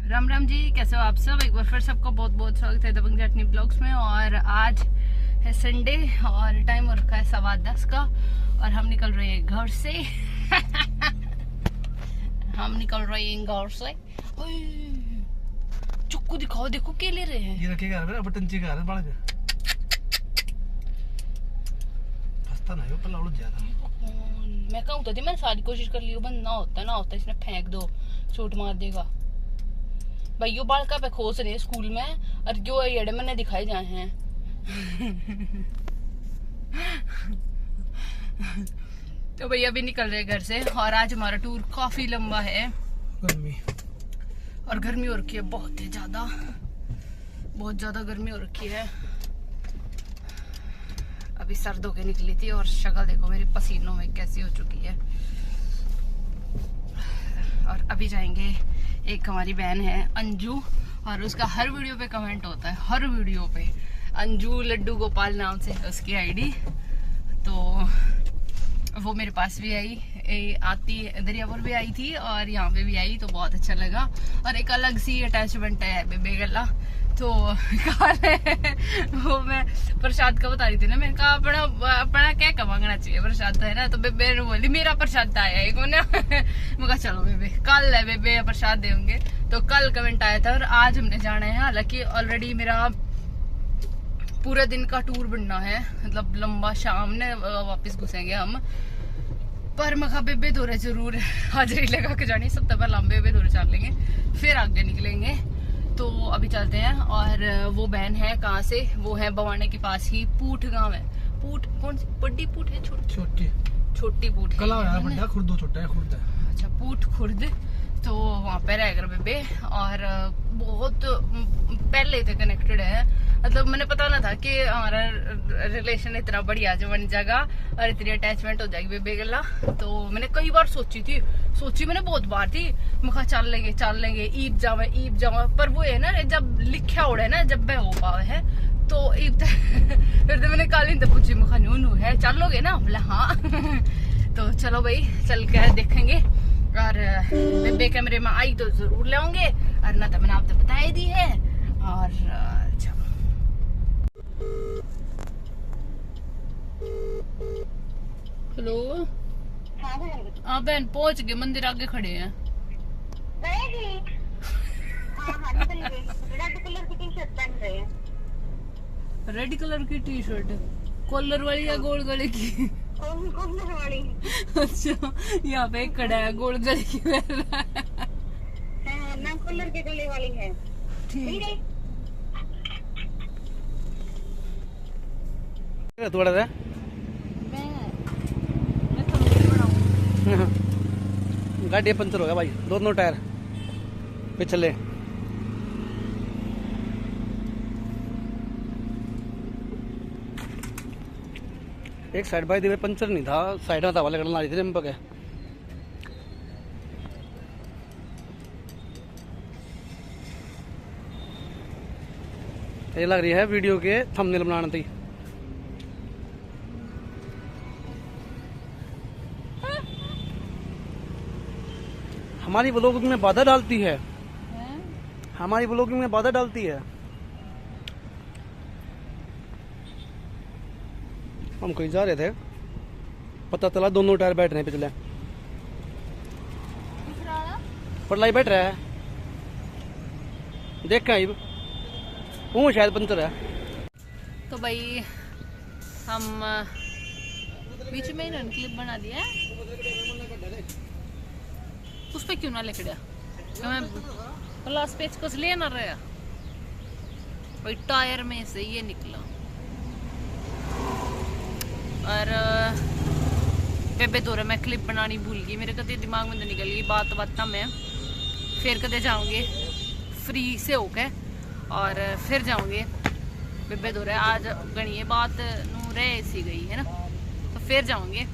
राम राम जी, कैसे हो आप सब। एक बार फिर सबको बहुत बहुत स्वागत है दबंग चटनी ब्लॉग्स में। और आज है संडे और टाइम हो रखा है 10:15 का और हम निकल रहे हैं घर से। हम निकल रहे हैं घर से। चुक्कू दिखाओ, देखो क्या ले रहे हैं। ये रखेगा मेरा बटन चिका है बाल का फंसता नहीं वो पल्ला उड़ जाता। मैं कहूँ तो थी, मैंने सारी कोशिश कर ली, बंद ना होता इसने फेंक दो, चोट मार देगा भाई। यो बाल का पे खोस रहे स्कूल में और जो ये मैंने दिखाए जाए हैं। तो भैया अभी निकल रहे घर से और आज हमारा टूर काफी लंबा है। गर्मी हो रखी है, बहुत ही ज्यादा, बहुत ज्यादा गर्मी हो रखी है। अभी सर्द होके निकली थी और शक्ल देखो मेरी पसीनों में कैसी हो चुकी है। और अभी जाएंगे, एक हमारी बहन है अंजू और उसका हर वीडियो पे कमेंट होता है, हर वीडियो पे अंजू लड्डू गोपाल नाम से है उसकी आईडी। तो वो मेरे पास भी आती दरियापुर भी आई थी और यहाँ पे भी आई, तो बहुत अच्छा लगा। और एक अलग सी अटैचमेंट है बेबे गला। तो वो मैं प्रसाद का बता रही थी ना, मैंने कहा अपना क्या मांगना चाहिए, प्रसाद है ना। तो बेबे ने बोली मेरा प्रसाद आया है मैं कहा चलो बेबे, कल है बेबे प्रसाद देंगे। तो कल कमेंट आया था और आज हमने जाना है। हालांकि ऑलरेडी मेरा पूरा दिन का टूर बनना है, मतलब लंबा, शाम ने वापस घुसेंगे हम। पर मैं बेबे दौरे जरूर हाजिरी लगा के जानी, सबसे पहले हम बेबे दौरे चल लेंगे, फिर आगे निकलेंगे। तो अभी चलते हैं। और वो बहन है कहाँ से, वो है बवाने के पास ही, पूठ गांव है। पूठ कौन सी, बड़ी पूठ है छोटी पूठ है, खुर्द छोटा है खुर्द। अच्छा, पूठ खुर्द। तो वहाँ पे रह कर बेबे और बहुत पहले से कनेक्टेड है। मतलब मैंने पता ना था कि हमारा रिलेशन इतना बढ़िया बन जाएगा और इतनी अटैचमेंट हो जाएगी बेबे गला। तो मैंने कई बार सोची मैंने बहुत बार थी, मैं कहा चल लेंगे ईद जावा। पर वो है ना, जब लिखा उड़ा है ना, जब मैं हो पावे है तो ईद। फिर तो मैंने कल ही पूछी, मैं कहा नू है चलोगे ना, बोला हाँ। तो चलो भाई, चल कर देखेंगे। और बेबे कैमरे में आई तो जरूर लाऊंगे, और ना तो मैंने आपको बताई दी है। और चलो हेलो। हाँ बहन, पहुंच गए, मंदिर आगे खड़े हैं। रेड कलर की टी शर्ट, कॉलर वाली या गोल गले की? कॉलर वाली। अच्छा, यहाँ पे खड़ा है गोल गले की ना, कॉलर के गले वाली है। ठीक है। थोड़ा सा गाड़ी पंचर हो गया भाई, दोनों टायर पिछले। एक साइड भाई दिवे पंचर नहीं था, साइड में हवा लगने वाली थी हम पके। ये लग रही है वीडियो के थंबनेल बनाने थी। हमारी ब्लॉगिंग में बाधा डालती है, हमारी ब्लॉगिंग में बाधा डालती है। हम कहीं जा रहे थे, पता चला दोनों टायर बैठ रहे हैं पिछले, पटलाई बैठ रहा है, देख के आई वो शायद पंचर है। तो भाई हम बीच में इन्होंने क्लिप बना दिया है, उस पे क्यों ना लिख दिया, प्लास पेचकस ले ना रहा भाई, टायर में से ये निकला। और बेबे दौरे मैं क्लिप बनानी भूल गई, मेरे कदे दिमाग में निकल गई बात में। फिर कदे जाऊंगे फ्री से होके और फिर जाऊंगे बेबे दौरे। आज गणिए बात नू रह सी गई है ना, तो फिर जाऊंगे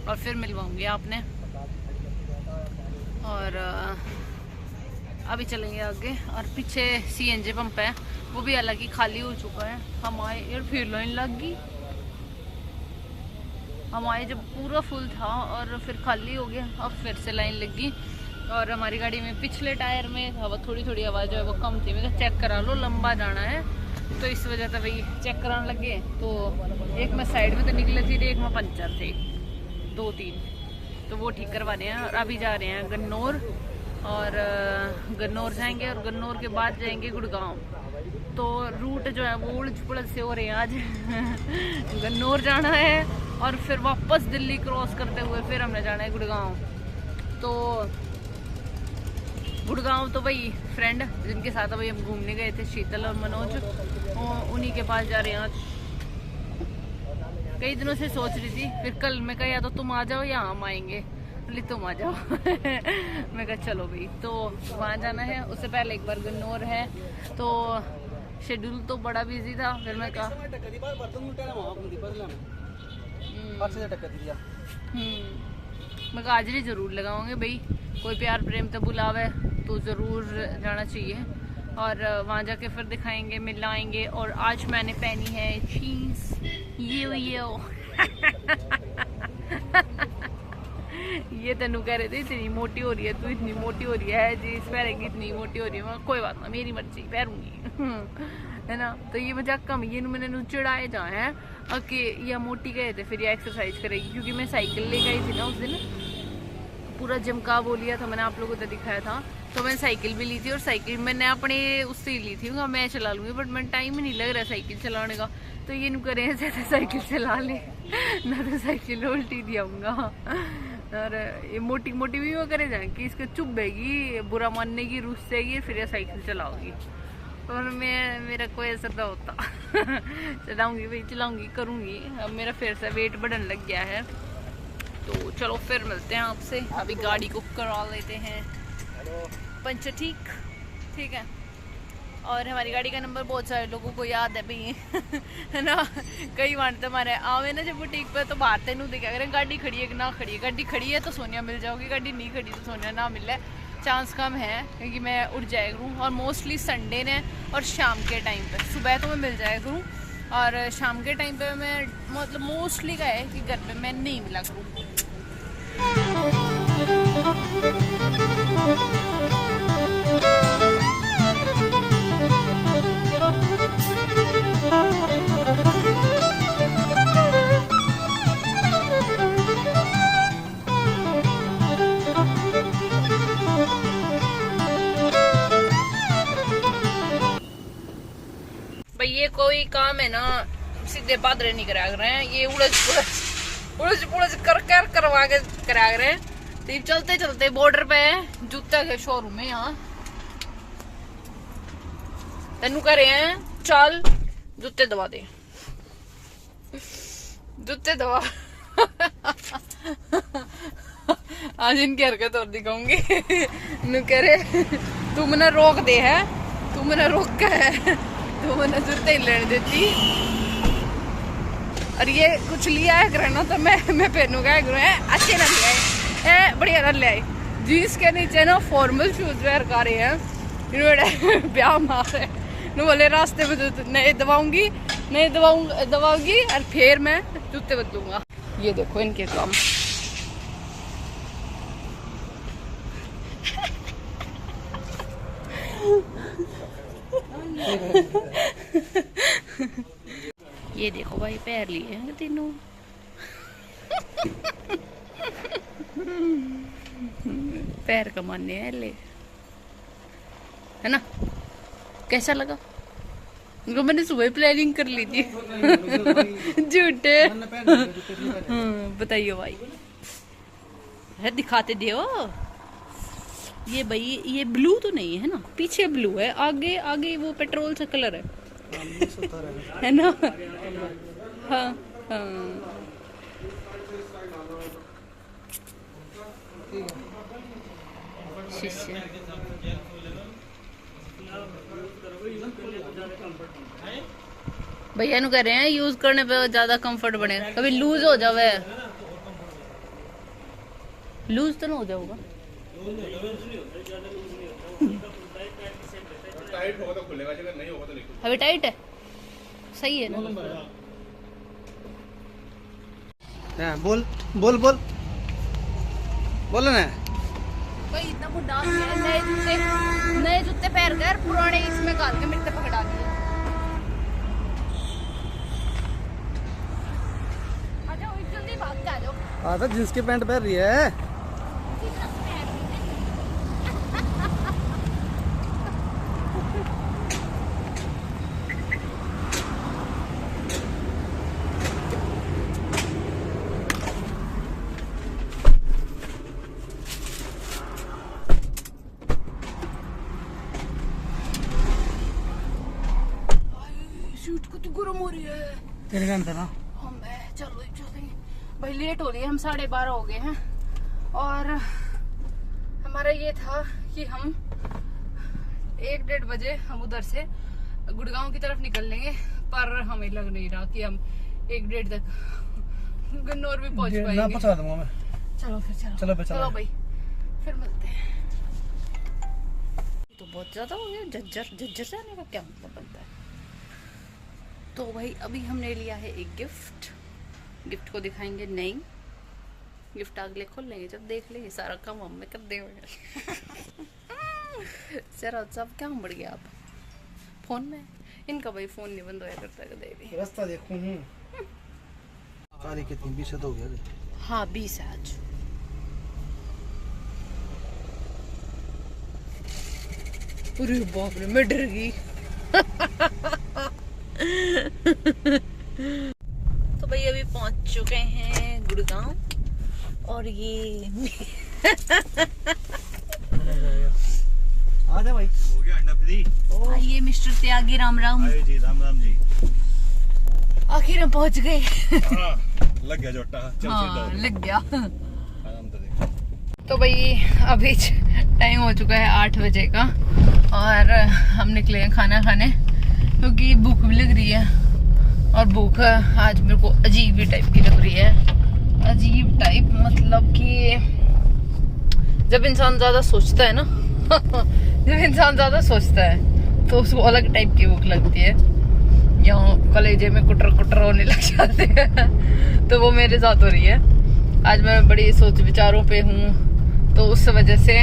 और फिर मिलवाऊंगी आपने। और अभी चलेंगे आगे। और पीछे सीएनजी पंप है, वो भी हालांकि खाली हो चुका है। हम आए यार, फिर लाइन लग गई। हम आए जब पूरा फुल था और फिर खाली हो गया, अब फिर से लाइन लगी। और हमारी गाड़ी में पिछले टायर में हवा थोड़ी थोड़ी आवाज़ जो है वो कम थी। मैं चेक करा लो, लंबा जाना है तो इस वजह से भाई चेक कराने लगे। तो एक में साइड में तो निकले थी, एक में पंचर थे 2-3, तो वो ठीक करवाने हैं। और अभी जा रहे हैं गन्नौर, और गन्नौर जाएंगे और गन्नौर के बाद जाएंगे गुड़गांव। तो रूट जो है वो उलझ पुलझ से हो रहे हैं आज। गन्नौर जाना है और फिर वापस दिल्ली क्रॉस करते हुए फिर हमने जाना है गुड़गांव। तो गुड़गांव तो भाई फ्रेंड जिनके साथ अभी हम घूमने गए थे, शीतल और मनोज, उन्हीं के पास जा रहे हैं आज। कई दिनों से सोच रही थी, फिर कल मैं कहा या तो तुम आ जाओ या हम आएंगे, बोली तुम आ जाओ। मैं कहा चलो भाई, तो वहाँ जाना है। उससे पहले एक बार गन्नौर है, तो शेड्यूल तो बड़ा बिजी था। फिर मैं कहा मैं कहा हाजिरी जरूर लगाऊंगे भाई, कोई प्यार प्रेम तो बुलावे तो ज़रूर जाना चाहिए। और वहाँ जाके फिर दिखाएंगे, मिलाएंगे। और आज मैंने पहनी है जीन्स, ये तनु कह रहे थे इतनी मोटी हो रही है, तू इतनी मोटी हो रही है, जीन्स पहनेगी इतनी मोटी हो रही है। कोई बात ना, मेरी मर्जी, पहनूंगी। है ना। तो ये मजाक कम, ये मैंने चिढ़ाए जाए हैं कि यह मोटी गए थे फिर ये एक्सरसाइज करेगी। क्योंकि मैं साइकिल ले गई थी ना उस दिन, पूरा जमका बोलिया था मैंने, आप लोगों को दिखाया था। तो मैंने साइकिल भी ली थी, और साइकिल मैंने अपने उससे ही ली थी, मैं चला लूँगी, बट मैं टाइम ही नहीं लग रहा साइकिल चलाने का। तो ये नहीं करें ऐसे तो साइकिल चला ले, ना तो साइकिल उल्टी दियाऊँगा। और ये मोटी मोटी भी वो करे जाए कि इसको चुभेगी, बुरा मानने की, रुस्सेगी, फिर ये साइकिल चलाओगी। और मेरा कोई असर ना होता। चलाऊँगी भाई, चलाऊँगी, करूँगी। अब मेरा फिर से वेट बढ़ने लग गया है। तो चलो फिर मिलते हैं आपसे। अभी गाड़ी को करा लेते हैं पंचर, ठीक है। और हमारी गाड़ी का नंबर बहुत सारे लोगों को याद है भाई। है ना। कई बार तो हमारे आवे ना जब बुटीक पे, तो बाहर तेनू देखा करें गाड़ी खड़ी है कि ना खड़ी है। गाड़ी खड़ी है तो सोनिया मिल जाओगी, गाड़ी नहीं खड़ी तो सोनिया ना मिले, चांस कम है। क्योंकि मैं उठ जाया करूँ, और मोस्टली संडे ने और शाम के टाइम पे। सुबह तो मैं मिल जाया करूँ, और शाम के टाइम पे मैं मतलब मोस्टली का है कि घर पे मैं नहीं मिला करूँ। भाई ये कोई काम है ना, सीधे पादरे नहीं करा रहे हैं, ये उलझ पुलझ कर करवा के करा रहे हैं। तो चलते चलते बॉर्डर पे जूता के शोरूम है यहाँ, तेनू कह रहे हैं चल जूते दबा दे, जूते दबा। आज इनकी हरकत और दिखाऊंगी। नु कह रहे तू मैंने रोक दे है, तू मैंने रोका है, तू मैंने जूते ही लेने देती। और ये कुछ लिया है करना तो मैं पहनूंगा, अच्छे ना ले आए, बढ़िया ना ले आए। जीन्स के नीचे ना फॉर्मल शूज वेयर कर रहे हैं, इन्होंने ब्याह मार रहे हैं। बोले रास्ते में नहीं दबाऊंगी और फिर मैं जूते बदलूंगा। ये देखो इनके काम। ये देखो भाई पैर लिए हैं तीनों। पैर कमाने हैं ले, है ना। कैसा लगा? मैंने सुबह प्लानिंग कर ली थी। झूठे। बताइए भाई, है दिखाते दियो। ये भाई ये ब्लू तो नहीं है ना, पीछे ब्लू है, आगे आगे वो पेट्रोल सा कलर है ना। हाँ हाँ। शिष्य भैया नु कह रहे हैं यूज करने पे ज्यादा कंफर्ट बने, कभी लूज हो जावे। लूज तो ना हो जाऊगा, टाइट होगा तो खुलेगा, अगर नहीं होगा तो नहीं खुलेगा। अभी टाइट है, सही है ना। बोल बोल बोल बोल ना। कोई इतना बुढ़ा आदमी है, नए जूते पहन कर पुराने इसमें काल के मिट्टी पकड़ा दिए। आ जाओ जल्दी भाग के आ जाओ। आता जींस की पैंट पहन रही है। शूट को तो गर्म हो रही है। तेरे घंटे ना हम चलो चलेंगे भाई, लेट हो रही है, हम 12:30 हो गए हैं। और हमारा ये था कि हम 1-1:30 बजे हम उधर से गुड़गांव की तरफ निकल लेंगे, पर हमें लग नहीं रहा कि हम 1-1:30 तक गन्नौर भी पहुंच ना पाएंगे। पहुंचा दूंगा मैं। चलो फिर चलो भाई, फिर मिलते हैं। तो बहुत ज्यादा हो गया, झज्जर से आने का क्या मतलब बनता है। तो भाई अभी हमने लिया है एक गिफ्ट को दिखाएंगे। नहीं, गिफ्ट अगले खोल लेंगे जब देख लेंगे, सारा काम हम में कर देंगे। जरा सब क्या बढ़ गया आप फोन में। इनका भाई फोन नहीं बंद होया करता कदे भी। रास्ता देखूं हूं। तारीख कितनी 20 हो गया। हाँ 20 है आज। अरे बाप रे, मैं डर गई। तो भाई अभी पहुंच चुके हैं गुड़गांव, और ये आ जा भाई। हो गया अंडा फ्री। आइए मिस्टर त्यागी, राम राम। आए जी, राम राम जी। आखिर हम पहुंच गए। हाँ, लग गया जोटा। चल हाँ लग गया। आराम तो देख। तो भाई अभी टाइम हो चुका है 8 बजे का, और हम निकले हैं खाना खाने, क्योंकि भूख भी लग रही है। और भूख आज मेरे को अजीब ही टाइप की लग रही है। अजीब टाइप मतलब कि जब इंसान ज्यादा सोचता है ना जब इंसान ज्यादा सोचता है तो उसको अलग टाइप की भूख लगती है। यहाँ कलेजे में कुटर कुटर होने लग जाते हैं। तो वो मेरे साथ हो रही है। आज मैं बड़ी सोच विचारों पे हूँ, तो उस वजह से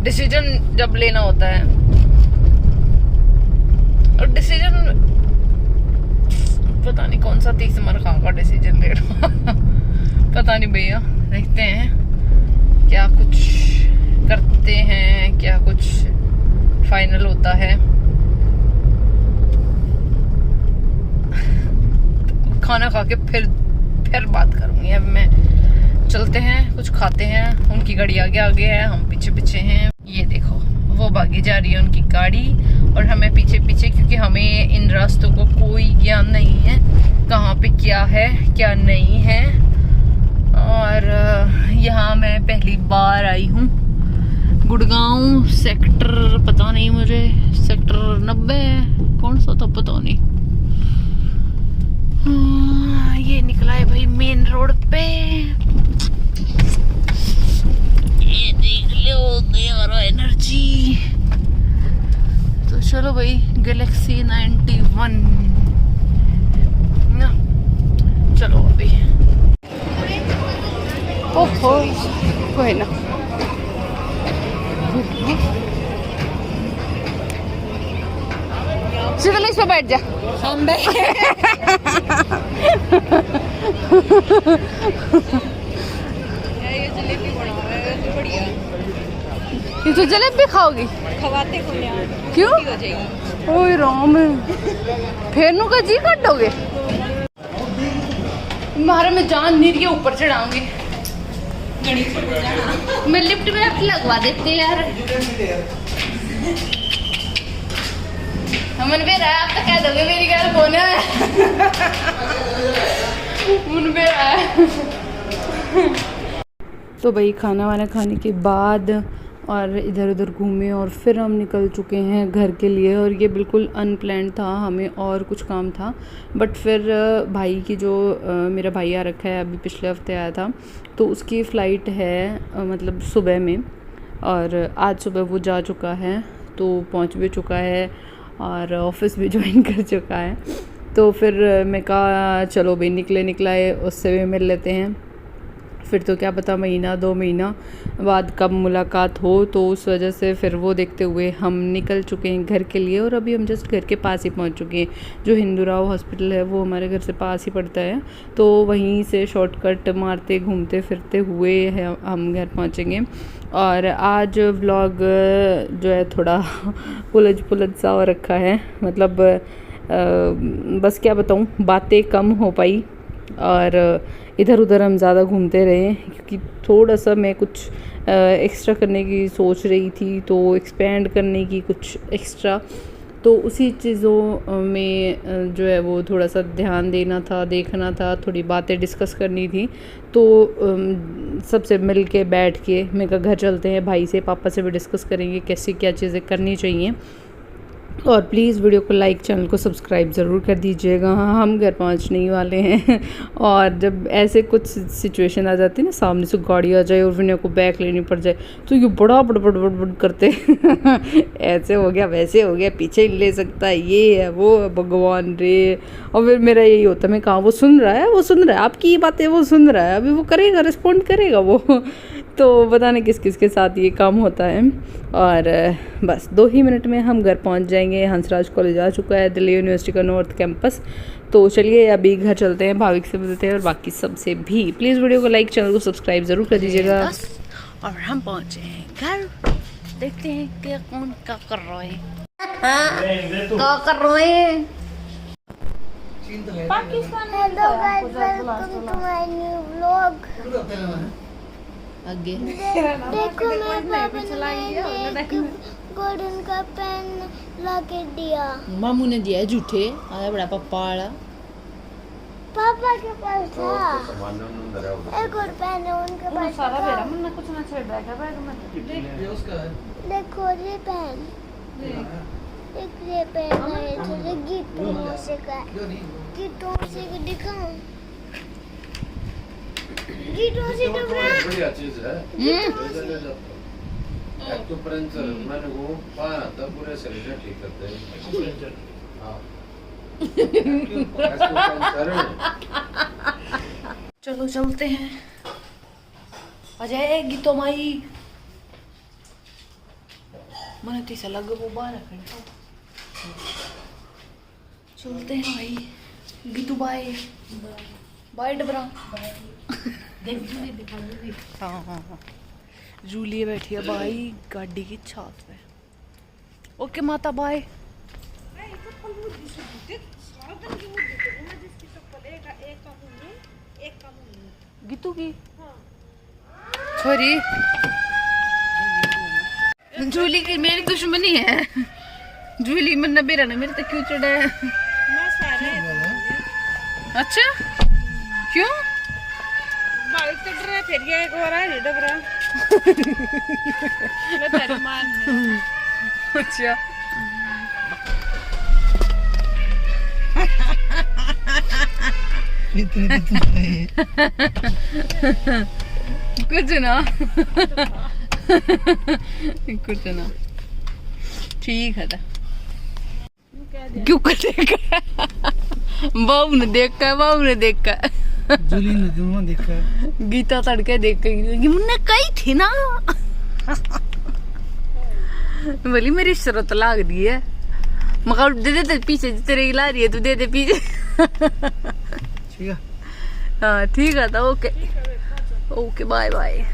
डिसीजन जब लेना होता है, और डिसीजन पता नहीं कौन सा 30 मरखा का डिसीजन ले रहा पता नहीं भैया, देखते हैं क्या कुछ करते हैं, क्या कुछ फाइनल होता है। खाना खा के फिर बात करूंगी। अब मैं चलते हैं, कुछ खाते हैं। उनकी गाड़ी आगे आगे है, हम पीछे पीछे हैं। ये देखो वो भागी जा रही है उनकी गाड़ी, और हमें पीछे पीछे, क्योंकि हमें इन रास्तों को कोई ज्ञान नहीं है कहाँ पे क्या है क्या नहीं है। और यहाँ मैं पहली बार आई हूँ गुड़गांव सेक्टर, पता नहीं मुझे, सेक्टर 90 कौन सा था पता नहीं। ये निकला है भाई मेन रोड पे। ये देख लो, दे आ रहा एनर्जी। तो चलो भाई, गैलेक्सी 91 ना, चलो अभी। ओहो कोई ना, चल इस पे बैठ जा। हम ये तो जलेबी खाओगी? खवाते को क्यों? हो जाएगी। ओए राम, फिर नु का जी काटोगे? मारे में जान नहीं रही, ऊपर चढ़ाऊंगी। मैं लिफ्ट में आप लगवा देते यार। मन पे रहा, आप तो कह दोगे मेरी गल कौन है। मन पे रहा। तो भाई खाना वाना खाने के बाद और इधर उधर घूमे, और फिर हम निकल चुके हैं घर के लिए। और ये बिल्कुल अनप्लान्ड था, हमें और कुछ काम था, बट फिर भाई की जो मेरा भाई आ रखा है, अभी पिछले हफ्ते आया था, तो उसकी फ़्लाइट है मतलब सुबह में, और आज सुबह वो जा चुका है, तो पहुंच भी चुका है और ऑफिस भी ज्वाइन कर चुका है। तो फिर मैं कहा चलो भाई निकला है, उससे भी मिल लेते हैं। फिर तो क्या पता महीना 2 महीना बाद कब मुलाकात हो, तो उस वजह से फिर वो देखते हुए हम निकल चुके हैं घर के लिए। और अभी हम जस्ट घर के पास ही पहुंच चुके हैं। जो हिंदूराव हॉस्पिटल है वो हमारे घर से पास ही पड़ता है, तो वहीं से शॉर्टकट मारते घूमते फिरते हुए हम घर पहुंचेंगे। और आज व्लॉग जो है थोड़ा उलझ सा हो रखा है, मतलब बस क्या बताऊँ, बातें कम हो पाई और इधर उधर हम ज़्यादा घूमते रहे, क्योंकि थोड़ा सा मैं कुछ एक्स्ट्रा करने की सोच रही थी, तो एक्सपेंड करने की कुछ एक्स्ट्रा, तो उसी चीज़ों में जो है वो थोड़ा सा ध्यान देना था, देखना था, थोड़ी बातें डिस्कस करनी थी। तो सबसे मिल के बैठ के मैं कहा घर चलते हैं, भाई से पापा से भी डिस्कस करेंगे कैसे क्या चीज़ें करनी चाहिए। और प्लीज़ वीडियो को लाइक, चैनल को सब्सक्राइब ज़रूर कर दीजिएगा। हम घर पहुंचने ही वाले हैं और जब ऐसे कुछ सिचुएशन आ जाती है ना, सामने से गाड़ी आ जाए और विनय को बैक लेनी पड़ जाए, तो ये बड़ा बड़ करते ऐसे हो गया, वैसे हो गया, पीछे ही ले सकता है, ये है वो है, भगवान रे। और फिर मेरा यही होता है, मैं कहाँ वो सुन रहा है, आपकी बातें वो सुन रहा है, अभी वो करेगा, रिस्पॉन्ड करेगा वो। तो पता नहीं किस किस के साथ ये काम होता है। और बस 2 ही मिनट में हम घर पहुंच जाएंगे। हंसराज कॉलेज आ चुका है, दिल्ली यूनिवर्सिटी का नॉर्थ कैंपस। तो चलिए अभी घर चलते हैं, भाविक से मिलते हैं और बाकी सबसे भी। प्लीज़ वीडियो को लाइक, चैनल को सब्सक्राइब ज़रूर कर दीजिएगा। और हम पहुँचे हैं घर, देखते हैं क्या कौन क्या कर रहा है, क्या कर रहे हैं। Hello guys, welcome to my new vlog. आगे देखो मेरे पापा ने एक गोल्डन का पेन ला के दिया। मामू ने दिया झूठे, आया बड़ा पापा वाला। पापा के पास था एक और पेन है उनके पास था। कुछ ना छेड़ रहा है, देखो ये पेन, एक ये पेन है जो गीतों से का, गीतों से दिखाऊं, गीतों से तो बढ़िया चीज है। एक्यूप्रेशर मैंने वो पाया था, पूरे शरीर में ठीक करते हैं। हाँ, चलो चलते हैं। आ जाएगी तो माई मन तीसा लग वो बाहर चलते हैं भाई। गीतू बाय बाय डबरा। हाँ जूलिए बैठी है भाई गाड़ी की छत पे। ओके माता बाय। गीतू की सॉरी, जूली की मेरी दुश्मनी है। जूली मन नबेरा ने मेरे तक क्यों चढ़ा है? अच्छा क्यों? बाइक चढ़ रहा है, फिर ये एक और है डबरा। मैं तेरी मान है। अच्छा कुछ ना कुछ ना ठीक है। क्यों करेगा? बाबू ने देखा जूली ने देखा, गीता तड़के देख के मुन्ने कही थी ना। बोली मेरी शरत लाग रही है, मगर दे दे पीछे तेरे ला रही है, तू दे दे पीछे। ठीक है, हाँ ठीक है था। Okay okay bye bye.